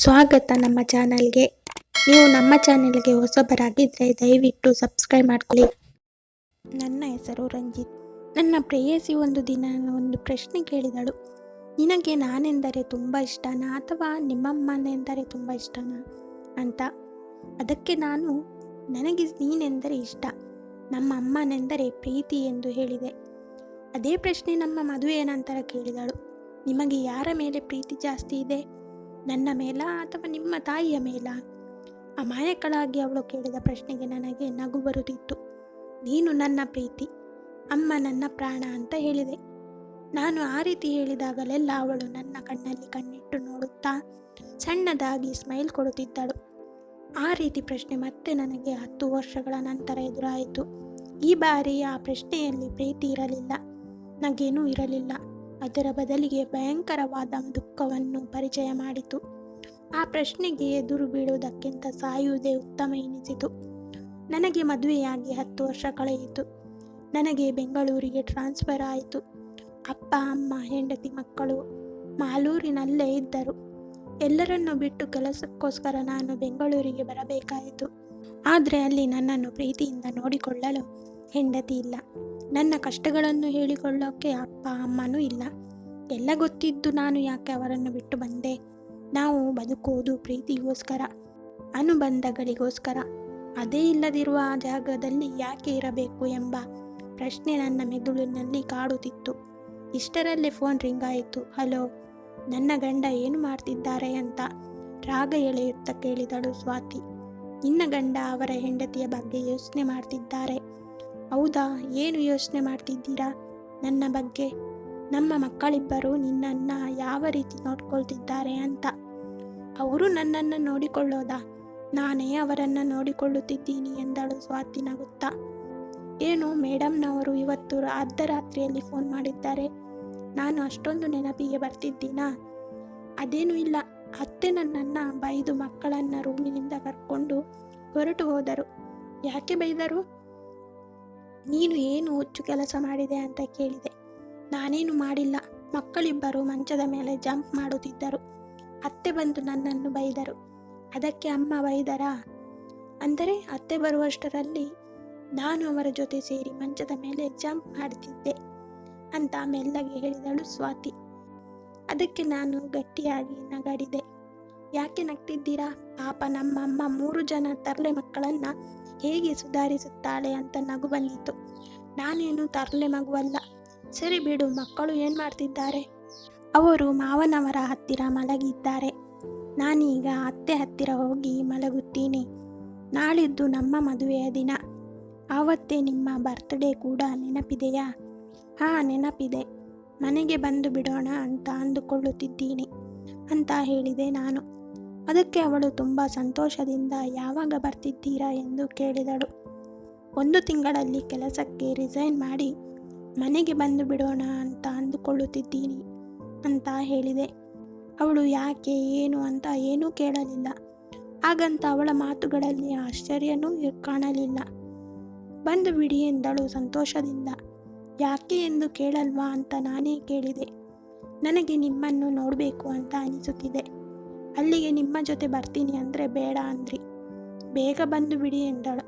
ಸ್ವಾಗತ ನಮ್ಮ ಚಾನಲ್ಗೆ. ನೀವು ನಮ್ಮ ಚಾನೆಲ್ಗೆ ಹೊಸಬರಾಗಿದ್ದರೆ ದಯವಿಟ್ಟು ಸಬ್ಸ್ಕ್ರೈಬ್ ಮಾಡ್ಕೊಳ್ಳಿ. ನನ್ನ ಹೆಸರು ರಂಜಿತ್. ನನ್ನ ಪ್ರೇಯಸಿ ಒಂದು ದಿನ ಒಂದು ಪ್ರಶ್ನೆ ಕೇಳಿದಳು. ನಿನಗೆ ನಾನೆಂದರೆ ತುಂಬ ಇಷ್ಟನಾ ಅಥವಾ ನಿಮ್ಮಮ್ಮನೆಂದರೆ ತುಂಬ ಇಷ್ಟನಾ ಅಂತ. ಅದಕ್ಕೆ ನಾನು ನನಗೆ ನೀನೆಂದರೆ ಇಷ್ಟ, ನಮ್ಮ ಅಮ್ಮನೆಂದರೆ ಪ್ರೀತಿ ಎಂದು ಹೇಳಿದೆ. ಅದೇ ಪ್ರಶ್ನೆ ನಮ್ಮ ಮದುವೆಯ ನಂತರ ಕೇಳಿದಳು. ನಿಮಗೆ ಯಾರ ಮೇಲೆ ಪ್ರೀತಿ ಜಾಸ್ತಿ ಇದೆ, ನನ್ನ ಮೇಲ ಅಥವಾ ನಿಮ್ಮ ತಾಯಿಯ ಮೇಲ? ಅಮಾಯಕಳಾಗಿ ಅವಳು ಕೇಳಿದ ಪ್ರಶ್ನೆಗೆ ನನಗೆ ನಗು ಬರುತ್ತಿತ್ತು. ನೀನು ನನ್ನ ಪ್ರೀತಿ, ಅಮ್ಮ ನನ್ನ ಪ್ರಾಣ ಅಂತ ಹೇಳಿದೆ. ನಾನು ಆ ರೀತಿ ಹೇಳಿದಾಗಲೆಲ್ಲ ಅವಳು ನನ್ನ ಕಣ್ಣಲ್ಲಿ ಕಣ್ಣಿಟ್ಟು ನೋಡುತ್ತಾ ಸಣ್ಣದಾಗಿ ಸ್ಮೈಲ್ ಕೊಡುತ್ತಿದ್ದಳು. ಆ ರೀತಿ ಪ್ರಶ್ನೆ ಮತ್ತೆ ನನಗೆ 10 ವರ್ಷಗಳ ನಂತರ ಎದುರಾಯಿತು. ಈ ಬಾರಿ ಆ ಪ್ರಶ್ನೆಯಲ್ಲಿ ಪ್ರೀತಿ ಇರಲಿಲ್ಲ, ನಗೇನೂ ಇರಲಿಲ್ಲ. ಅದರ ಬದಲಿಗೆ ಭಯಂಕರವಾದ ದುಃಖವನ್ನು ಪರಿಚಯ ಮಾಡಿತು. ಆ ಪ್ರಶ್ನೆಗೆ ಎದುರು ಬೀಳುವುದಕ್ಕಿಂತ ಸಾಯುವುದೇ ಉತ್ತಮ ಎನಿಸಿತು. ನನಗೆ ಮದುವೆಯಾಗಿ 10 ವರ್ಷ ಕಳೆಯಿತು. ನನಗೆ ಬೆಂಗಳೂರಿಗೆ ಟ್ರಾನ್ಸ್ಫರ್ ಆಯಿತು. ಅಪ್ಪ, ಅಮ್ಮ, ಹೆಂಡತಿ, ಮಕ್ಕಳು ಮಾಲೂರಿನಲ್ಲೇ ಇದ್ದರು. ಎಲ್ಲರನ್ನೂ ಬಿಟ್ಟು ಕೆಲಸಕ್ಕೋಸ್ಕರ ನಾನು ಬೆಂಗಳೂರಿಗೆ ಬರಬೇಕಾಯಿತು. ಆದರೆ ಅಲ್ಲಿ ನನ್ನನ್ನು ಪ್ರೀತಿಯಿಂದ ನೋಡಿಕೊಳ್ಳಲು ಹೆಂಡತಿ ಇಲ್ಲ. ನನ್ನ ಕಷ್ಟಗಳನ್ನು ಹೇಳಿಕೊಳ್ಳೋಕ್ಕೆ ಅಪ್ಪ ಅಮ್ಮನೂ ಇಲ್ಲ. ಎಲ್ಲ ಗೊತ್ತಿದ್ದು ನಾನು ಯಾಕೆ ಅವರನ್ನು ಬಿಟ್ಟು ಬಂದೆ? ನಾವು ಬದುಕುವುದು ಪ್ರೀತಿಗೋಸ್ಕರ, ಅನುಬಂಧಗಳಿಗೋಸ್ಕರ. ಅದೇ ಇಲ್ಲದಿರುವ ಆ ಜಾಗದಲ್ಲಿ ಯಾಕೆ ಇರಬೇಕು ಎಂಬ ಪ್ರಶ್ನೆ ನನ್ನ ಮೆದುಳಿನಲ್ಲಿ ಕಾಡುತ್ತಿತ್ತು. ಇಷ್ಟರಲ್ಲೇ ಫೋನ್ ರಿಂಗ್ ಆಯಿತು. ಹಲೋ, ನನ್ನ ಗಂಡ ಏನು ಮಾಡ್ತಿದ್ದಾರೆ ಅಂತ ರಾಗ ಎಳೆಯುತ್ತಾ ಕೇಳಿದಳು ಸ್ವಾತಿ. ನಿನ್ನ ಗಂಡ ಅವರ ಹೆಂಡತಿಯ ಬಗ್ಗೆ ಯೋಚನೆ ಮಾಡ್ತಿದ್ದಾರೆ. ಹೌದಾ, ಏನು ಯೋಚನೆ ಮಾಡ್ತಿದ್ದೀರಾ? ನನ್ನ ಬಗ್ಗೆ. ನಮ್ಮ ಮಕ್ಕಳಿಬ್ಬರು ನಿನ್ನನ್ನು ಯಾವ ರೀತಿ ನೋಡ್ಕೊಳ್ತಿದ್ದಾರೆ ಅಂತ. ಅವರು ನನ್ನನ್ನು ನೋಡಿಕೊಳ್ಳೋದಾ? ನಾನೇ ಅವರನ್ನು ನೋಡಿಕೊಳ್ಳುತ್ತಿದ್ದೀನಿ ಎಂದಳು ಸ್ವಾತಿ ನಗುತ್ತಾ. ಏನು ಮೇಡಮ್ನವರು ಇವತ್ತು ಅರ್ಧರಾತ್ರಿಯಲ್ಲಿ ಫೋನ್ ಮಾಡಿದ್ದಾರೆ. ನಾನು ಅಷ್ಟೊಂದು ನೆನಪಿಗೆ ಬರ್ತಿದ್ದೀನಾ? ಅದೇನೂ ಇಲ್ಲ, ಅತ್ತೆ ನನ್ನನ್ನು ಬೈದು ಮಕ್ಕಳನ್ನು ರೂಮಿನಿಂದ ಕರ್ಕೊಂಡು ಹೊರಟು ಹೋದರು. ಯಾಕೆ ಬೈದರು? ನೀನು ಏನು ಹುಚ್ಚು ಕೆಲಸ ಮಾಡಿದೆ ಅಂತ ಕೇಳಿದೆ. ನಾನೇನು ಮಾಡಿಲ್ಲ. ಮಕ್ಕಳಿಬ್ಬರು ಮಂಚದ ಮೇಲೆ ಜಂಪ್ ಮಾಡುತ್ತಿದ್ದರು. ಅತ್ತೆ ಬಂದು ನನ್ನನ್ನು ಬೈದರು. ಅದಕ್ಕೆ ಅಮ್ಮ ಬೈದರಾ? ಅಂದರೆ ಅತ್ತೆ ಬರುವಷ್ಟರಲ್ಲಿ ನಾನು ಅವರ ಜೊತೆ ಸೇರಿ ಮಂಚದ ಮೇಲೆ ಜಂಪ್ ಮಾಡ್ತಿದ್ದೆ ಅಂತ ಮೆಲ್ಲಗೆ ಹೇಳಿದಳು ಸ್ವಾತಿ. ಅದಕ್ಕೆ ನಾನು ಗಟ್ಟಿಯಾಗಿ ನಗಾಡಿದೆ. ಯಾಕೆ ನಗ್ತಿದ್ದೀರಾ? ಪಾಪ ನಮ್ಮಮ್ಮ 3 ಜನ ತರ್ಲೆ ಮಕ್ಕಳನ್ನು ಹೇಗೆ ಸುಧಾರಿಸುತ್ತಾಳೆ ಅಂತ ನಗು ಬಂದಿತ್ತು. ನಾನೇನು ತರ್ಲೆ ಮಗುವಲ್ಲ. ಸರಿ ಬಿಡು, ಮಕ್ಕಳು ಏನು ಮಾಡ್ತಿದ್ದಾರೆ? ಅವರು ಮಾವನವರ ಹತ್ತಿರ ಮಲಗಿದ್ದಾರೆ. ನಾನೀಗ ಅತ್ತೆ ಹತ್ತಿರ ಹೋಗಿ ಮಲಗುತ್ತೀನಿ. ನಾಳಿದ್ದು ನಮ್ಮ ಮದುವೆಯ ದಿನ. ಆವತ್ತೇ ನಿಮ್ಮ ಬರ್ತ್ಡೇ ಕೂಡ, ನೆನಪಿದೆಯಾ? ಹಾಂ, ನೆನಪಿದೆ. ಮನೆಗೆ ಬಂದು ಬಿಡೋಣ ಅಂತ ಅಂದುಕೊಳ್ಳುತ್ತಿದ್ದೀನಿ ಅಂತ ಹೇಳಿದೆ ನಾನು. ಅದಕ್ಕೆ ಅವಳು ತುಂಬ ಸಂತೋಷದಿಂದ ಯಾವಾಗ ಬರ್ತಿದ್ದೀರಾ ಎಂದು ಕೇಳಿದಳು. 1 ತಿಂಗಳಲ್ಲಿ ಕೆಲಸಕ್ಕೆ ರಿಸೈನ್ ಮಾಡಿ ಮನೆಗೆ ಬಂದು ಬಿಡೋಣ ಅಂತ ಅಂದುಕೊಳ್ಳುತ್ತಿದ್ದೀನಿ ಅಂತ ಹೇಳಿದೆ. ಅವಳು ಯಾಕೆ, ಏನು ಅಂತ ಏನೂ ಕೇಳಲಿಲ್ಲ. ಹಾಗಂತ ಅವಳ ಮಾತುಗಳಲ್ಲಿ ಆಶ್ಚರ್ಯನೂ ಕಾಣಲಿಲ್ಲ. ಬಂದು ಬಿಡಿ ಎಂದಳು ಸಂತೋಷದಿಂದ. ಯಾಕೆ ಎಂದು ಕೇಳಲ್ವಾ ಅಂತ ನಾನೇ ಕೇಳಿದೆ. ನನಗೆ ನಿಮ್ಮನ್ನು ನೋಡಬೇಕು ಅಂತ ಅನಿಸುತ್ತಿದೆ. ಅಲ್ಲಿಗೆ ನಿಮ್ಮ ಜೊತೆ ಬರ್ತೀನಿ ಅಂದರೆ ಬೇಡ ಅಂದ್ರಿ. ಬೇಗ ಬಂದು ಬಿಡಿ ಎಂದಳು.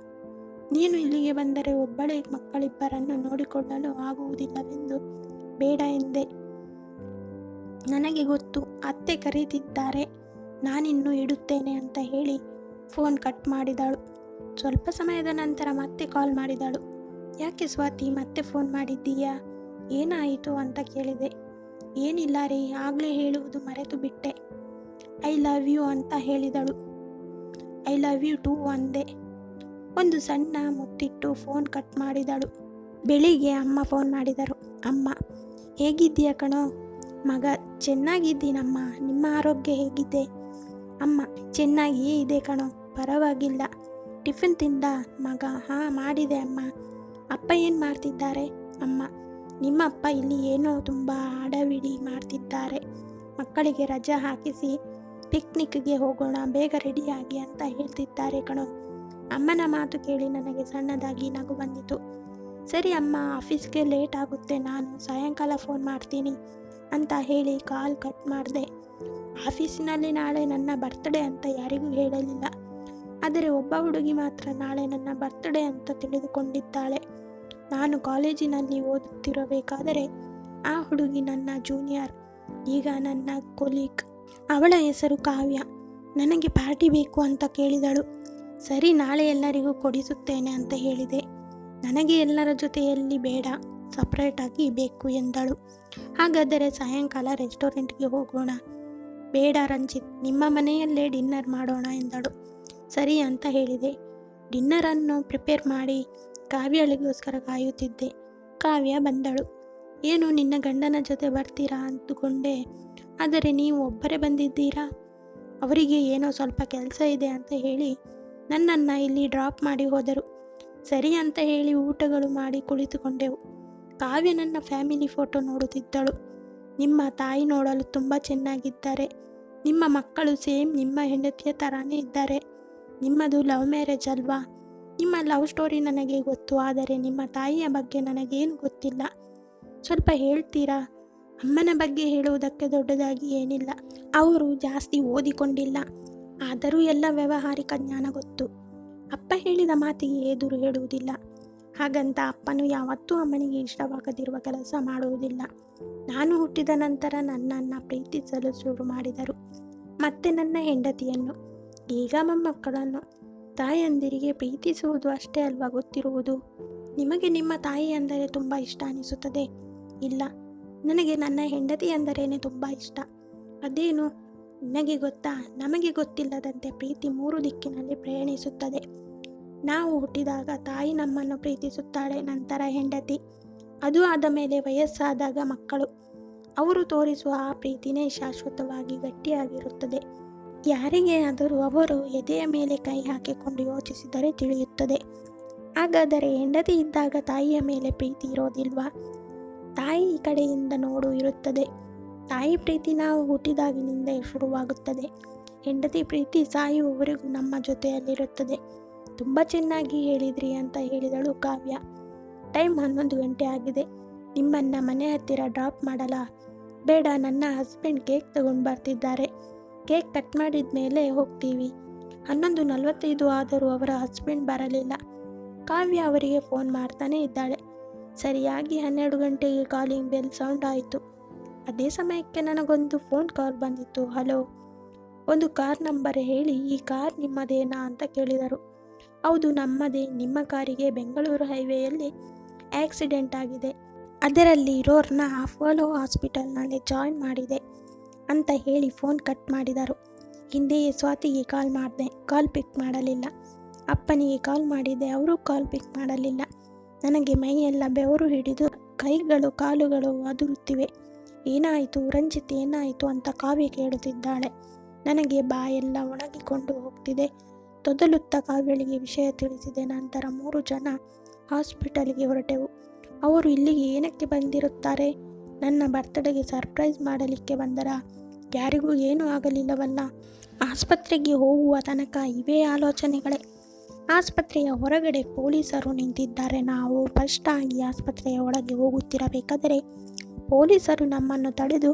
ನೀನು ಇಲ್ಲಿಗೆ ಬಂದರೆ ಒಬ್ಬಳೇ ಮಕ್ಕಳಿಬ್ಬರನ್ನು ನೋಡಿಕೊಳ್ಳಲು ಆಗುವುದಿಲ್ಲವೆಂದು ಬೇಡ ಎಂದೆ. ನನಗೆ ಗೊತ್ತು, ಅತ್ತೆ ಕರೀತಿದ್ದಾರೆ, ನಾನಿನ್ನು ಇಡುತ್ತೇನೆ ಅಂತ ಹೇಳಿ ಫೋನ್ ಕಟ್ ಮಾಡಿದಳು. ಸ್ವಲ್ಪ ಸಮಯದ ನಂತರ ಮತ್ತೆ ಕಾಲ್ ಮಾಡಿದಳು. ಯಾಕೆ ಸ್ವಾತಿ, ಮತ್ತೆ ಫೋನ್ ಮಾಡಿದ್ದೀಯಾ? ಏನಾಯಿತು ಅಂತ ಕೇಳಿದೆ. ಏನಿಲ್ಲ ರೀ, ಆಗಲೇ ಹೇಳುವುದು ಮರೆತು ಬಿಟ್ಟೆ. ಐ ಲವ್ ಯು ಅಂತ ಹೇಳಿದಳು. ಐ ಲವ್ ಯು ಟು ಅಂದೆ. ಒಂದು ಸಣ್ಣ ಮುತ್ತಿಟ್ಟು ಫೋನ್ ಕಟ್ ಮಾಡಿದಳು. ಬೆಳಿಗ್ಗೆ ಅಮ್ಮ ಫೋನ್ ಮಾಡಿದರು. ಅಮ್ಮ, ಹೇಗಿದ್ದೀಯ ಕಣೋ? ಮಗ, ಚೆನ್ನಾಗಿದ್ದೀನಮ್ಮ. ನಿಮ್ಮ ಆರೋಗ್ಯ ಹೇಗಿದೆ? ಅಮ್ಮ, ಚೆನ್ನಾಗಿಯೇ ಇದೆ ಕಣೋ, ಪರವಾಗಿಲ್ಲ. ಟಿಫಿನ್ ತಿಂದ ಮಗ? ಹಾಂ, ಮಾಡಿದೆ ಅಮ್ಮ. ಅಪ್ಪ ಏನು ಮಾಡ್ತಿದ್ದಾರೆ? ಅಮ್ಮ, ನಿಮ್ಮ ಅಪ್ಪ ಇಲ್ಲಿ ಏನೋ ತುಂಬ ಆಡವಿಡಿ ಮಾಡ್ತಿದ್ದಾರೆ. ಮಕ್ಕಳಿಗೆ ರಜೆ ಹಾಕಿಸಿ ಪಿಕ್ನಿಕ್ಗೆ ಹೋಗೋಣ, ಬೇಗ ರೆಡಿಯಾಗಿ ಅಂತ ಹೇಳ್ತಿದ್ದಾರೆ ಕಣೋ. ಅಮ್ಮನ ಮಾತು ಕೇಳಿ ನನಗೆ ಸಣ್ಣದಾಗಿ ನಗು ಬಂದಿತು. ಸರಿ ಅಮ್ಮ, ಆಫೀಸ್ಗೆ ಲೇಟ್ ಆಗುತ್ತೆ, ನಾನು ಸಾಯಂಕಾಲ ಫೋನ್ ಮಾಡ್ತೀನಿ ಅಂತ ಹೇಳಿ ಕಾಲ್ ಕಟ್ ಮಾಡಿದೆ. ಆಫೀಸಿನಲ್ಲಿ ನಾಳೆ ನನ್ನ ಬರ್ತ್ಡೇ ಅಂತ ಯಾರಿಗೂ ಹೇಳಲಿಲ್ಲ. ಆದರೆ ಒಬ್ಬ ಹುಡುಗಿ ಮಾತ್ರ ನಾಳೆ ನನ್ನ ಬರ್ತ್ಡೇ ಅಂತ ತಿಳಿದುಕೊಂಡಿದ್ದಾಳೆ. ನಾನು ಕಾಲೇಜಿನಲ್ಲಿ ಓದುತ್ತಿರಬೇಕಾದರೆ ಆ ಹುಡುಗಿ ನನ್ನ ಜೂನಿಯರ್, ಈಗ ನನ್ನ ಕೊಲೀಗ್. ಅವಳ ಹೆಸರು ಕಾವ್ಯ. ನನಗೆ ಪಾರ್ಟಿ ಬೇಕು ಅಂತ ಕೇಳಿದಳು. ಸರಿ, ನಾಳೆ ಎಲ್ಲರಿಗೂ ಕೊಡಿಸುತ್ತೇನೆ ಅಂತ ಹೇಳಿದೆ. ನನಗೆ ಎಲ್ಲರ ಜೊತೆಯಲ್ಲಿ ಬೇಡ, ಸಪ್ರೇಟಾಗಿ ಬೇಕು ಎಂದಳು. ಹಾಗಾದರೆ ಸಾಯಂಕಾಲ ರೆಸ್ಟೋರೆಂಟ್ಗೆ ಹೋಗೋಣ. ಬೇಡ ರಂಜಿತ್, ನಿಮ್ಮ ಮನೆಯಲ್ಲೇ ಡಿನ್ನರ್ ಮಾಡೋಣ ಎಂದಳು. ಸರಿ ಅಂತ ಹೇಳಿದೆ. ಡಿನ್ನರನ್ನು ಪ್ರಿಪೇರ್ ಮಾಡಿ ಕಾವ್ಯಳಿಗೋಸ್ಕರ ಕಾಯುತ್ತಿದ್ದೆ. ಕಾವ್ಯ ಬಂದಳು. ಏನು, ನಿನ್ನ ಗಂಡನ ಜೊತೆ ಬರ್ತೀರಾ ಅಂದುಕೊಂಡೆ, ಆದರೆ ನೀವು ಒಬ್ಬರೇ ಬಂದಿದ್ದೀರಾ? ಅವರಿಗೆ ಏನೋ ಸ್ವಲ್ಪ ಕೆಲಸ ಇದೆ ಅಂತ ಹೇಳಿ ನನ್ನನ್ನು ಇಲ್ಲಿ ಡ್ರಾಪ್ ಮಾಡಿ ಹೋದರು. ಸರಿ ಅಂತ ಹೇಳಿ ಊಟಗಳು ಮಾಡಿ ಕುಳಿತುಕೊಂಡೆವು. ಕಾವ್ಯ ನನ್ನ ಫ್ಯಾಮಿಲಿ ಫೋಟೋ ನೋಡುತ್ತಿದ್ದಳು. ನಿಮ್ಮ ತಾಯಿ ನೋಡಲು ತುಂಬ ಚೆನ್ನಾಗಿದ್ದಾರೆ. ನಿಮ್ಮ ಮಕ್ಕಳು ಸೇಮ್ ನಿಮ್ಮ ಹೆಂಡತಿಯ ಥರಾನೇ ಇದ್ದಾರೆ. ನಿಮ್ಮದು ಲವ್ ಮ್ಯಾರೇಜ್ ಅಲ್ವಾ? ನಿಮ್ಮ ಲವ್ ಸ್ಟೋರಿ ನನಗೆ ಗೊತ್ತು, ಆದರೆ ನಿಮ್ಮ ತಾಯಿಯ ಬಗ್ಗೆ ನನಗೇನು ಗೊತ್ತಿಲ್ಲ. ಸ್ವಲ್ಪ ಹೇಳ್ತೀರಾ? ಅಮ್ಮನ ಬಗ್ಗೆ ಹೇಳುವುದಕ್ಕೆ ದೊಡ್ಡದಾಗಿ ಏನಿಲ್ಲ. ಅವರು ಜಾಸ್ತಿ ಓದಿಕೊಂಡಿಲ್ಲ, ಆದರೂ ಎಲ್ಲ ವ್ಯಾವಹಾರಿಕ ಜ್ಞಾನ ಗೊತ್ತು. ಅಪ್ಪ ಹೇಳಿದ ಮಾತಿಗೆ ಎದುರು ಹೇಳುವುದಿಲ್ಲ. ಹಾಗಂತ ಅಪ್ಪನು ಯಾವತ್ತೂ ಅಮ್ಮನಿಗೆ ಇಷ್ಟವಾಗದಿರುವ ಕೆಲಸ ಮಾಡುವುದಿಲ್ಲ. ನಾನು ಹುಟ್ಟಿದ ನಂತರ ನನ್ನನ್ನು ಪ್ರೀತಿಸಲು ಶುರು ಮಾಡಿದರು. ಮತ್ತೆ ನನ್ನ ಹೆಂಡತಿಯನ್ನು, ಈಗ ಮೊಮ್ಮಕ್ಕಳನ್ನು. ತಾಯಂದಿರಿಗೆ ಪ್ರೀತಿಸುವುದು ಅಷ್ಟೇ ಅಲ್ವಾ ಗೊತ್ತಿರುವುದು? ನಿಮಗೆ ನಿಮ್ಮ ತಾಯಿ ಅಂದರೆ ತುಂಬ ಇಷ್ಟ ಅನಿಸುತ್ತದೆ. ಇಲ್ಲ, ನನಗೆ ನನ್ನ ಹೆಂಡತಿ ಅಂದರೇನೆ ತುಂಬ ಇಷ್ಟ. ಅದೇನು ನಿನಗೆ ಗೊತ್ತಾ? ನಮಗೆ ಗೊತ್ತಿಲ್ಲದಂತೆ ಪ್ರೀತಿ 3 ದಿಕ್ಕಿನಲ್ಲಿ ಪ್ರಯಾಣಿಸುತ್ತದೆ. ನಾವು ಹುಟ್ಟಿದಾಗ ತಾಯಿ ನಮ್ಮನ್ನು ಪ್ರೀತಿಸುತ್ತಾಳೆ, ನಂತರ ಹೆಂಡತಿ, ಅದು ಆದ ಮೇಲೆ ವಯಸ್ಸಾದಾಗ ಮಕ್ಕಳು. ಅವರು ತೋರಿಸುವ ಆ ಪ್ರೀತಿನೇ ಶಾಶ್ವತವಾಗಿ ಗಟ್ಟಿಯಾಗಿರುತ್ತದೆ. ಯಾರಿಗೆ ಆದರೂ ಅವರು ಎದೆಯ ಮೇಲೆ ಕೈ ಹಾಕಿಕೊಂಡು ಯೋಚಿಸಿದರೆ ತಿಳಿಯುತ್ತದೆ. ಹಾಗಾದರೆ ಹೆಂಡತಿ ಇದ್ದಾಗ ತಾಯಿಯ ಮೇಲೆ ಪ್ರೀತಿ ಇರೋದಿಲ್ವಾ? ತಾಯಿ ಕಡೆಯಿಂದ ನೋಡು ಇರುತ್ತದೆ. ತಾಯಿ ಪ್ರೀತಿ ನಾವು ಹುಟ್ಟಿದಾಗಿನಿಂದ ಶುರುವಾಗುತ್ತದೆ. ಹೆಂಡತಿ ಪ್ರೀತಿ ಸಾಯುವವರೆಗೂ ನಮ್ಮ ಜೊತೆಯಲ್ಲಿರುತ್ತದೆ. ತುಂಬ ಚೆನ್ನಾಗಿ ಹೇಳಿದ್ರಿ ಅಂತ ಹೇಳಿದಳು ಕಾವ್ಯ. ಟೈಮ್ 11 ಗಂಟೆ ಆಗಿದೆ. ನಿಮ್ಮನ್ನು ಮನೆ ಹತ್ತಿರ ಡ್ರಾಪ್ ಮಾಡಲಾ? ಬೇಡ, ನನ್ನ ಹಸ್ಬೆಂಡ್ ಕೇಕ್ ತಗೊಂಡು ಬರ್ತಿದ್ದಾರೆ. ಕೇಕ್ ಕಟ್ ಮಾಡಿದ ಮೇಲೆ ಹೋಗ್ತೀವಿ. 11:45 ಆದರೂ ಅವರ ಹಸ್ಬೆಂಡ್ ಬರಲಿಲ್ಲ. ಕಾವ್ಯ ಅವರಿಗೆ ಫೋನ್ ಮಾಡ್ತಾನೆ ಇದ್ದಾಳೆ. ಸರಿಯಾಗಿ 12 ಗಂಟೆಗೆ ಕಾಲಿಂಗ್ ಬೆಲ್ ಸೌಂಡ್ ಆಯಿತು. ಅದೇ ಸಮಯಕ್ಕೆ ನನಗೊಂದು ಫೋನ್ ಕಾಲ್ ಬಂದಿತ್ತು. ಹಲೋ, ಒಂದು ಕಾರ್ ನಂಬರ್ ಹೇಳಿ. ಈ ಕಾರ್ ನಿಮ್ಮದೇನಾ ಅಂತ ಕೇಳಿದರು. ಹೌದು, ನಮ್ಮದೇ. ನಿಮ್ಮ ಕಾರಿಗೆ ಬೆಂಗಳೂರು ಹೈವೇಯಲ್ಲಿ ಆಕ್ಸಿಡೆಂಟ್ ಆಗಿದೆ. ಅದರಲ್ಲಿ ಇರೋರ್ನ ಅಪೋಲೋ ಹಾಸ್ಪಿಟಲ್ನಲ್ಲಿ ಜಾಯಿನ್ ಮಾಡಿದೆ ಅಂತ ಹೇಳಿ ಫೋನ್ ಕಟ್ ಮಾಡಿದರು. ಹಿಂದೆಯೇ ಸ್ವಾತಿಗೆ ಕಾಲ್ ಮಾಡಿದೆ, ಕಾಲ್ ಪಿಕ್ ಮಾಡಲಿಲ್ಲ. ಅಪ್ಪನಿಗೆ ಕಾಲ್ ಮಾಡಿದೆ, ಅವರು ಕಾಲ್ ಪಿಕ್ ಮಾಡಲಿಲ್ಲ. ನನಗೆ ಮೈಯೆಲ್ಲ ಬೆವರು ಹಿಡಿದು ಕೈಗಳು ಕಾಲುಗಳು ಅದುರುತ್ತಿವೆ. ಏನಾಯಿತು ರಂಜಿತ್, ಏನಾಯಿತು ಅಂತ ಕಾವ್ಯ ಕೇಳುತ್ತಿದ್ದಾಳೆ. ನನಗೆ ಬಾಯೆಲ್ಲ ಒಣಗಿಕೊಂಡು ಹೋಗ್ತಿದೆ. ತೊದಲುತ್ತ ಕಾವ್ಯಳಿಗೆ ವಿಷಯ ತಿಳಿಸಿದೆ. ನಂತರ 3 ಜನ ಹಾಸ್ಪಿಟಲ್ಗೆ ಹೊರಟೆವು. ಅವರು ಇಲ್ಲಿಗೆ ಏನಕ್ಕೆ ಬಂದಿರುತ್ತಾರೆ? ನನ್ನ ಬರ್ತ್ಡೇಗೆ ಸರ್ಪ್ರೈಸ್ ಮಾಡಲಿಕ್ಕೆ ಬಂದರಾ? ಯಾರಿಗೂ ಏನೂ ಆಗಲಿಲ್ಲವಲ್ಲ? ಆಸ್ಪತ್ರೆಗೆ ಹೋಗುವ ತನಕ ಇವೇ ಆಲೋಚನೆಗಳೇ. ಆಸ್ಪತ್ರೆಯ ಹೊರಗಡೆ ಪೊಲೀಸರು ನಿಂತಿದ್ದಾರೆ. ನಾವು ಫಸ್ಟ್ ಆಗಿ ಆಸ್ಪತ್ರೆಯ ಒಳಗೆ ಹೋಗುತ್ತಿರಬೇಕಾದರೆ ಪೊಲೀಸರು ನಮ್ಮನ್ನು ತಡೆದು,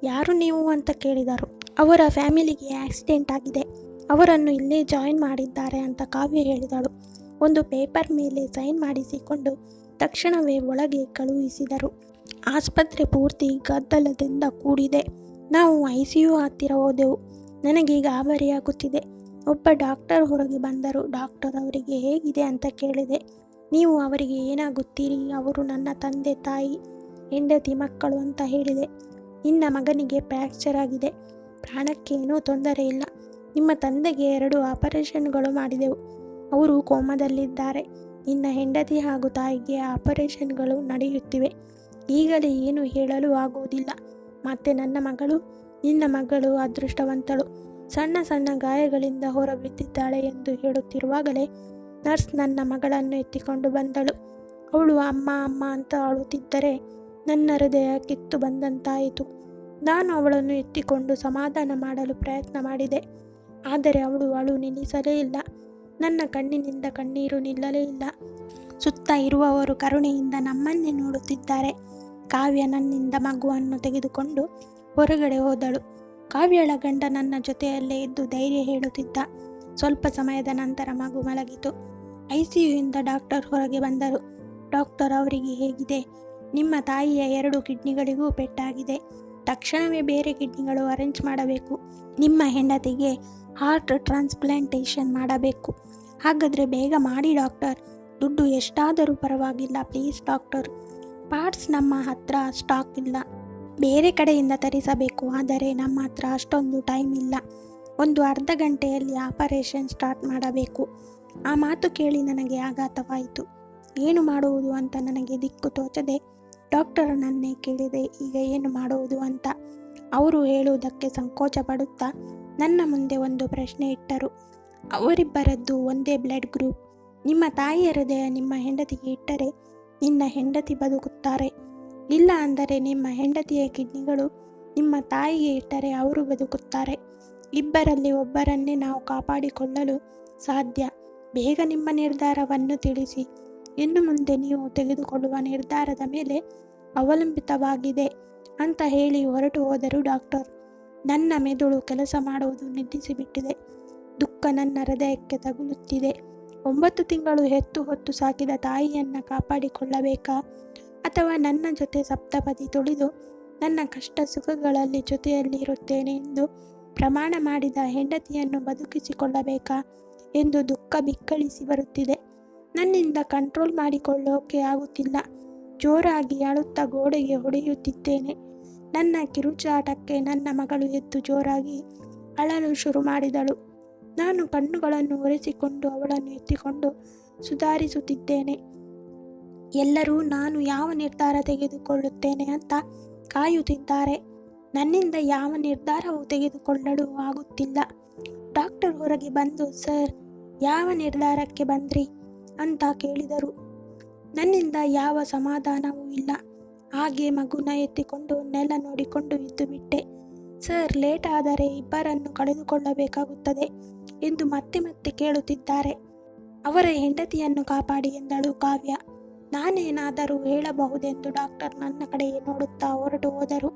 ಯಾರು ನೀವು ಅಂತ ಕೇಳಿದರು. ಅವರ ಫ್ಯಾಮಿಲಿಗೆ ಆಕ್ಸಿಡೆಂಟ್ ಆಗಿದೆ, ಅವರನ್ನು ಇಲ್ಲೇ ಜಾಯಿನ್ ಮಾಡಿದ್ದಾರೆ ಅಂತ ಕಾವ್ಯ ಹೇಳಿದಳು. ಒಂದು ಪೇಪರ್ ಮೇಲೆ ಸೈನ್ ಮಾಡಿಸಿಕೊಂಡು ತಕ್ಷಣವೇ ಒಳಗೆ ಕಳುಹಿಸಿದರು. ಆಸ್ಪತ್ರೆ ಪೂರ್ತಿ ಗದ್ದಲದಿಂದ ಕೂಡಿದೆ. ನಾವು ICU ಹತ್ತಿರ ಹೋದೆವು. ನನಗೆ ಗಾಬರಿಯಾಗುತ್ತಿದೆ. ಒಬ್ಬ ಡಾಕ್ಟರ್ ಹೊರಗೆ ಬಂದರು. ಡಾಕ್ಟರ್ ಅವರಿಗೆ ಹೇಗಿದೆ ಅಂತ ಕೇಳಿದೆ. ನೀವು ಅವರಿಗೆ ಏನಾಗುತ್ತೀರಿ? ಅವರು ನನ್ನ ತಂದೆ ತಾಯಿ, ಹೆಂಡತಿ, ಮಕ್ಕಳು ಅಂತ ಹೇಳಿದೆ. ನಿನ್ನ ಮಗನಿಗೆ ಫ್ರ್ಯಾಕ್ಚರ್ ಆಗಿದೆ, ಪ್ರಾಣಕ್ಕೇನೂ ತೊಂದರೆ ಇಲ್ಲ. ನಿಮ್ಮ ತಂದೆಗೆ 2 ಆಪರೇಷನ್ಗಳು ಮಾಡಿದೆವು, ಅವರು ಕೋಮಾದಲ್ಲಿದ್ದಾರೆ. ನಿನ್ನ ಹೆಂಡತಿ ಹಾಗೂ ತಾಯಿಗೆ ಆಪರೇಷನ್ಗಳು ನಡೆಯುತ್ತಿವೆ. ಈಗಲೇ ಏನು ಹೇಳಲು ಆಗುವುದಿಲ್ಲ. ಮತ್ತೆ ನನ್ನ ಮಗಳು, ನಿನ್ನ ಮಗಳು ಅದೃಷ್ಟವಂತಳು, ಸಣ್ಣ ಸಣ್ಣ ಗಾಯಗಳಿಂದ ಹೊರಬಿದ್ದಿದ್ದಾಳೆ ಎಂದು ಹೇಳುತ್ತಿರುವಾಗಲೇ ನರ್ಸ್ ನನ್ನ ಮಗಳನ್ನು ಎತ್ತಿಕೊಂಡು ಬಂದಳು. ಅವಳು ಅಮ್ಮ ಅಮ್ಮ ಅಂತ ಅಳುತ್ತಿದ್ದರೆ ನನ್ನ ಹೃದಯ ಕಿತ್ತು ಬಂದಂತಾಯಿತು. ನಾನು ಅವಳನ್ನು ಎತ್ತಿಕೊಂಡು ಸಮಾಧಾನ ಮಾಡಲು ಪ್ರಯತ್ನ ಮಾಡಿದೆ, ಆದರೆ ಅವಳು ಅಳು ನಿಲ್ಲಿಸಲೇ ಇಲ್ಲ. ನನ್ನ ಕಣ್ಣಿನಿಂದ ಕಣ್ಣೀರು ನಿಲ್ಲಲೇ ಇಲ್ಲ. ಸುತ್ತ ಇರುವವರು ಕರುಣೆಯಿಂದ ನಮ್ಮನ್ನೇ ನೋಡುತ್ತಿದ್ದಾರೆ. ಕಾವ್ಯ ನನ್ನಿಂದ ಮಗುವನ್ನು ತೆಗೆದುಕೊಂಡು ಹೊರಗಡೆ ಹೋದಳು. ಕಾವ್ಯಳ ಗಂಡ ನನ್ನ ಜೊತೆಯಲ್ಲೇ ಇದ್ದು ಧೈರ್ಯ ಹೇಳುತ್ತಿದ್ದ. ಸ್ವಲ್ಪ ಸಮಯದ ನಂತರ ಮಗು ಮಲಗಿತು. ಐಸಿಯುಯಿಂದ ಡಾಕ್ಟರ್ ಹೊರಗೆ ಬಂದರು. ಡಾಕ್ಟರ್, ಅವರಿಗೆ ಹೇಗಿದೆ? ನಿಮ್ಮ ತಾಯಿಯ 2 ಕಿಡ್ನಿಗಳಿಗೂ ಪೆಟ್ಟಾಗಿದೆ. ತಕ್ಷಣವೇ ಬೇರೆ ಕಿಡ್ನಿಗಳು ಅರೇಂಜ್ ಮಾಡಬೇಕು. ನಿಮ್ಮ ಹೆಂಡತಿಗೆ ಹಾರ್ಟ್ ಟ್ರಾನ್ಸ್ಪ್ಲಾಂಟೇಷನ್ ಮಾಡಬೇಕು. ಹಾಗಾದರೆ ಬೇಗ ಮಾಡಿ ಡಾಕ್ಟರ್. ದುಡ್ಡು ಎಷ್ಟಾದರೂ ಪರವಾಗಿಲ್ಲ ಪ್ಲೀಸ್ ಡಾಕ್ಟರ್. ಪಾರ್ಟ್ಸ್ ನಮ್ಮ ಹತ್ರ ಸ್ಟಾಕ್ ಇಲ್ಲ, ಬೇರೆ ಕಡೆಯಿಂದ ತರಿಸಬೇಕು. ಆದರೆ ನಮ್ಮ ಹತ್ರ ಅಷ್ಟೊಂದು ಟೈಮ್ ಇಲ್ಲ. ಒಂದು ಅರ್ಧ ಗಂಟೆಯಲ್ಲಿ ಆಪರೇಷನ್ ಸ್ಟಾರ್ಟ್ ಮಾಡಬೇಕು. ಆ ಮಾತು ಕೇಳಿ ನನಗೆ ಆಘಾತವಾಯಿತು. ಏನು ಮಾಡುವುದು ಅಂತ ನನಗೆ ದಿಕ್ಕು ತೋಚದೆ ಡಾಕ್ಟರನನ್ನೇ ಕೇಳಿದೆ, ಈಗ ಏನು ಮಾಡುವುದು ಅಂತ. ಅವರು ಹೇಳುವುದಕ್ಕೆ ಸಂಕೋಚ ಪಡುತ್ತಾ ನನ್ನ ಮುಂದೆ ಒಂದು ಪ್ರಶ್ನೆ ಇಟ್ಟರು. ಅವರಿಬ್ಬರದ್ದು ಒಂದೇ ಬ್ಲಡ್ ಗ್ರೂಪ್. ನಿಮ್ಮ ತಾಯಿಯ ಹೃದಯ ನಿಮ್ಮ ಹೆಂಡತಿಗೆ ಇಟ್ಟರೆ ನಿನ್ನ ಹೆಂಡತಿ ಬದುಕುತ್ತಾರೆ. ಇಲ್ಲ ಅಂದರೆ ನಿಮ್ಮ ಹೆಂಡತಿಯ ಕಿಡ್ನಿಗಳು ನಿಮ್ಮ ತಾಯಿಗೆ ಇಟ್ಟರೆ ಅವರು ಬದುಕುತ್ತಾರೆ. ಇಬ್ಬರಲ್ಲಿ ಒಬ್ಬರನ್ನೇ ನಾವು ಕಾಪಾಡಿಕೊಳ್ಳಲು ಸಾಧ್ಯ. ಬೇಗ ನಿಮ್ಮ ನಿರ್ಧಾರವನ್ನು ತಿಳಿಸಿ. ಇನ್ನು ಮುಂದೆ ನೀವು ತೆಗೆದುಕೊಳ್ಳುವ ನಿರ್ಧಾರದ ಮೇಲೆ ಅವಲಂಬಿತವಾಗಿದೆ ಅಂತ ಹೇಳಿ ಹೊರಟು ಹೋದರು ಡಾಕ್ಟರ್. ನನ್ನ ಮೆದುಳು ಕೆಲಸ ಮಾಡುವುದು ನಿಲ್ಲಿಸಿಬಿಟ್ಟಿದೆ. ದುಃಖ ನನ್ನ ಹೃದಯಕ್ಕೆ ತಗುಲುತ್ತಿದೆ. 9 ತಿಂಗಳು ಹೆತ್ತು ಹೊತ್ತು ಸಾಕಿದ ತಾಯಿಯನ್ನು ಕಾಪಾಡಿಕೊಳ್ಳಬೇಕಾ, ಅಥವಾ ನನ್ನ ಜೊತೆ ಸಪ್ತಪದಿ ತುಳಿದು ನನ್ನ ಕಷ್ಟ ಸುಖಗಳಲ್ಲಿ ಜೊತೆಯಲ್ಲಿ ಇರುತ್ತೇನೆ ಎಂದು ಪ್ರಮಾಣ ಮಾಡಿದ ಹೆಂಡತಿಯನ್ನು ಬದುಕಿಸಿಕೊಳ್ಳಬೇಕಾ ಎಂದು ದುಃಖ ಬಿಕ್ಕಳಿಸಿ ಬರುತ್ತಿದೆ. ನನ್ನಿಂದ ಕಂಟ್ರೋಲ್ ಮಾಡಿಕೊಳ್ಳೋಕೆ ಆಗುತ್ತಿಲ್ಲ. ಜೋರಾಗಿ ಅಳುತ್ತಾ ಗೋಡೆಗೆ ಹೊಡೆಯುತ್ತಿದ್ದೇನೆ. ನನ್ನ ಕಿರುಚಾಟಕ್ಕೆ ನನ್ನ ಮಗಳು ಎದ್ದು ಜೋರಾಗಿ ಅಳಲು ಶುರು ಮಾಡಿದಳು. ನಾನು ಕಣ್ಣುಗಳನ್ನು ಒರೆಸಿಕೊಂಡು ಅವಳನ್ನು ಎತ್ತಿಕೊಂಡು ಸುಧಾರಿಸುತ್ತಿದ್ದೇನೆ. ಎಲ್ಲರೂ ನಾನು ಯಾವ ನಿರ್ಧಾರ ತೆಗೆದುಕೊಳ್ಳುತ್ತೇನೆ ಅಂತ ಕಾಯುತ್ತಿದ್ದಾರೆ. ನನ್ನಿಂದ ಯಾವ ನಿರ್ಧಾರವೂ ತೆಗೆದುಕೊಳ್ಳಲು ಆಗುತ್ತಿಲ್ಲ. ಡಾಕ್ಟರ್ ಹೊರಗೆ ಬಂದು, ಸರ್, ಯಾವ ನಿರ್ಧಾರಕ್ಕೆ ಬಂದ್ರಿ ಅಂತ ಕೇಳಿದರು. ನನ್ನಿಂದ ಯಾವ ಸಮಾಧಾನವೂ ಇಲ್ಲ. ಹಾಗೆ ಮಗುನ ಎತ್ತಿಕೊಂಡು ನೆಲ ನೋಡಿಕೊಂಡು ಇದ್ದು ಬಿಟ್ಟೆ. ಸರ್, ಲೇಟ್ ಆದರೆ ಇಬ್ಬರನ್ನು ಕಳೆದುಕೊಳ್ಳಬೇಕಾಗುತ್ತದೆ ಎಂದು ಮತ್ತೆ ಮತ್ತೆ ಕೇಳುತ್ತಿದ್ದಾರೆ. ಅವರ ಹೆಂಡತಿಯನ್ನು ಕಾಪಾಡಿ ಎಂದಳು ಕಾವ್ಯ. ನಾನೇನಾದರೂ ಹೇಳಬಹುದೆಂದು ಡಾಕ್ಟರ್ ನನ್ನ ಕಡೆಗೆ ನೋಡುತ್ತಾ ಹೊರಟು ಹೋದರು.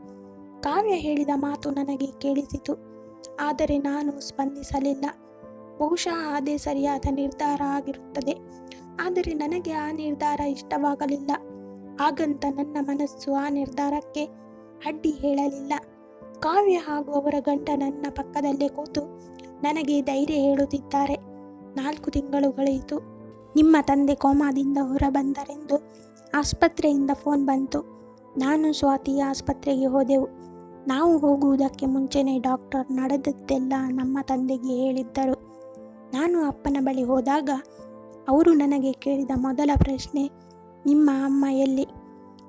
ಕಾವ್ಯ ಹೇಳಿದ ಮಾತು ನನಗೆ ಕೇಳಿಸಿತು, ಆದರೆ ನಾನು ಸ್ಪಂದಿಸಲಿಲ್ಲ. ಬಹುಶಃ ಅದೇ ಸರಿಯಾದ ನಿರ್ಧಾರ ಆಗಿರುತ್ತದೆ. ಆದರೆ ನನಗೆ ಆ ನಿರ್ಧಾರ ಇಷ್ಟವಾಗಲಿಲ್ಲ. ಹಾಗಂತ ನನ್ನ ಮನಸ್ಸು ಆ ನಿರ್ಧಾರಕ್ಕೆ ಅಡ್ಡಿ ಹೇಳಲಿಲ್ಲ. ಕಾವ್ಯ ಹಾಗೂ ಅವರ ಗಂಡ ನನ್ನ ಪಕ್ಕದಲ್ಲೇ ಕೂತು ನನಗೆ ಧೈರ್ಯ ಹೇಳುತ್ತಿದ್ದಾರೆ. 4 ತಿಂಗಳು ಕಳೆಯಿತು. ನಿಮ್ಮ ತಂದೆ ಕೋಮಾದಿಂದ ಹೊರಬಂದರೆಂದು ಆಸ್ಪತ್ರೆಯಿಂದ ಫೋನ್ ಬಂತು. ನಾನು ಸ್ವಾತಿ ಆಸ್ಪತ್ರೆಗೆ ಹೋದೆವು. ನಾವು ಹೋಗುವುದಕ್ಕೆ ಮುಂಚೆನೇ ಡಾಕ್ಟರ್ ನಡೆದದ್ದೆಲ್ಲ ನಮ್ಮ ತಂದೆಗೆ ಹೇಳಿದ್ದರು. ನಾನು ಅಪ್ಪನ ಬಳಿ ಹೋದಾಗ ಅವರು ನನಗೆ ಕೇಳಿದ ಮೊದಲ ಪ್ರಶ್ನೆ, ನಿಮ್ಮ ಅಮ್ಮ ಎಲ್ಲಿ?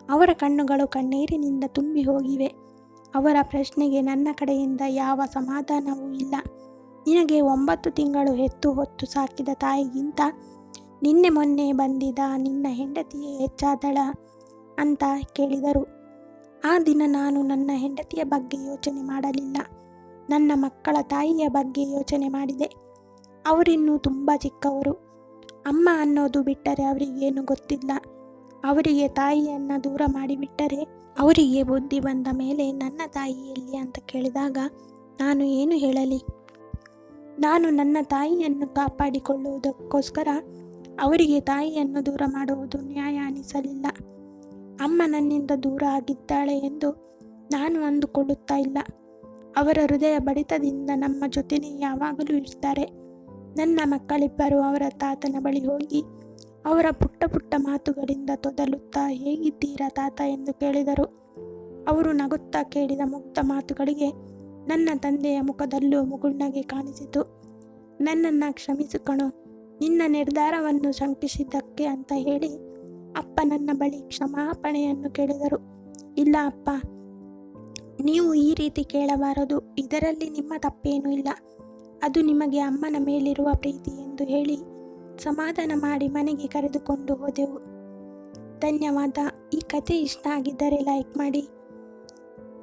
ಅವರ ಕಣ್ಣುಗಳು ಕಣ್ಣೀರಿನಿಂದ ತುಂಬಿ ಹೋಗಿವೆ. ಅವರ ಪ್ರಶ್ನೆಗೆ ನನ್ನ ಕಡೆಯಿಂದ ಯಾವ ಸಮಾಧಾನವೂ ಇಲ್ಲ. ನಿನಗೆ 9 ತಿಂಗಳು ಹೆತ್ತು ಹೊತ್ತು ಸಾಕಿದ ತಾಯಿಗಿಂತ ನಿನ್ನೆ ಮೊನ್ನೆ ಬಂದಿದ್ದ ನಿನ್ನ ಹೆಂಡತಿಯೇ ಹೆಚ್ಚಾದಳ ಅಂತ ಕೇಳಿದರು. ಆ ದಿನ ನಾನು ನನ್ನ ಹೆಂಡತಿಯ ಬಗ್ಗೆ ಯೋಚನೆ ಮಾಡಲಿಲ್ಲ. ನನ್ನ ಮಕ್ಕಳ ತಾಯಿಯ ಬಗ್ಗೆ ಯೋಚನೆ ಮಾಡಿದೆ. ಅವರಿನ್ನೂ ತುಂಬ ಚಿಕ್ಕವರು. ಅಮ್ಮ ಅನ್ನೋದು ಬಿಟ್ಟರೆ ಅವರಿಗೇನು ಗೊತ್ತಿಲ್ಲ. ಅವರಿಗೆ ತಾಯಿಯನ್ನು ದೂರ ಮಾಡಿಬಿಟ್ಟರೆ ಅವರಿಗೆ ಬುದ್ಧಿ ಬಂದ ಮೇಲೆ ನನ್ನ ತಾಯಿ ಎಲ್ಲಿ ಅಂತ ಕೇಳಿದಾಗ ನಾನು ಏನು ಹೇಳಲಿ? ನಾನು ನನ್ನ ತಾಯಿಯನ್ನು ಕಾಪಾಡಿಕೊಳ್ಳುವುದಕ್ಕೋಸ್ಕರ ಅವರಿಗೆ ತಾಯಿಯನ್ನು ದೂರ ಮಾಡುವುದು ನ್ಯಾಯ ಅನಿಸಲಿಲ್ಲ. ಅಮ್ಮ ನನ್ನಿಂದ ದೂರ ಆಗಿದ್ದಾಳೆ ಎಂದು ನಾನು ಅಂದುಕೊಳ್ಳುತ್ತಾ ಇಲ್ಲ. ಅವರ ಹೃದಯ ಬಡಿತದಿಂದ ನಮ್ಮ ಜೊತೆನೇ ಯಾವಾಗಲೂ ಇರ್ತಾರೆ. ನನ್ನ ಮಕ್ಕಳಿಬ್ಬರು ಅವರ ತಾತನ ಬಳಿ ಹೋಗಿ ಅವರ ಪುಟ್ಟ ಪುಟ್ಟ ಮಾತುಗಳಿಂದ ತೊದಲುತ್ತಾ, ಹೇಗಿದ್ದೀರಾ ತಾತ ಎಂದು ಕೇಳಿದರು. ಅವರು ನಗುತ್ತಾ ಕೇಳಿದ ಮುಗ್ಧ ಮಾತುಗಳಿಗೆ ನನ್ನ ತಂದೆಯ ಮುಖದಲ್ಲೂ ಮುಗುಳ್ನಗೆ ಕಾಣಿಸಿತು. ನನ್ನನ್ನು ಕ್ಷಮಿಸು ಕಣೋ, ನಿನ್ನ ನಿರ್ಧಾರವನ್ನು ಶಂಕಿಸಿದ್ದಕ್ಕೆ ಅಂತ ಹೇಳಿ ಅಪ್ಪ ನನ್ನ ಬಳಿ ಕ್ಷಮಾಪಣೆಯನ್ನು ಕೇಳಿದರು. ಇಲ್ಲ ಅಪ್ಪ, ನೀವು ಈ ರೀತಿ ಕೇಳಬಾರದು. ಇದರಲ್ಲಿ ನಿಮ್ಮ ತಪ್ಪೇನೂ ಇಲ್ಲ. ಅದು ನಿಮಗೆ ಅಮ್ಮನ ಮೇಲಿರುವ ಪ್ರೀತಿ ಎಂದು ಹೇಳಿ ಸಮಾಧಾನ ಮಾಡಿ ಮನೆಗೆ ಕರೆದುಕೊಂಡು ಹೋದೆವು. ಧನ್ಯವಾದ. ಈ ಕತೆ ಇಷ್ಟ ಆಗಿದ್ದರೆ ಲೈಕ್ ಮಾಡಿ.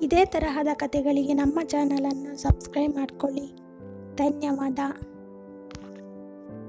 ಇದೇ ತರಹದ ಕತೆಗಳಿಗೆ ನಮ್ಮ ಚಾನಲನ್ನು ಸಬ್ಸ್ಕ್ರೈಬ್ ಮಾಡಿಕೊಳ್ಳಿ. ಧನ್ಯವಾದ.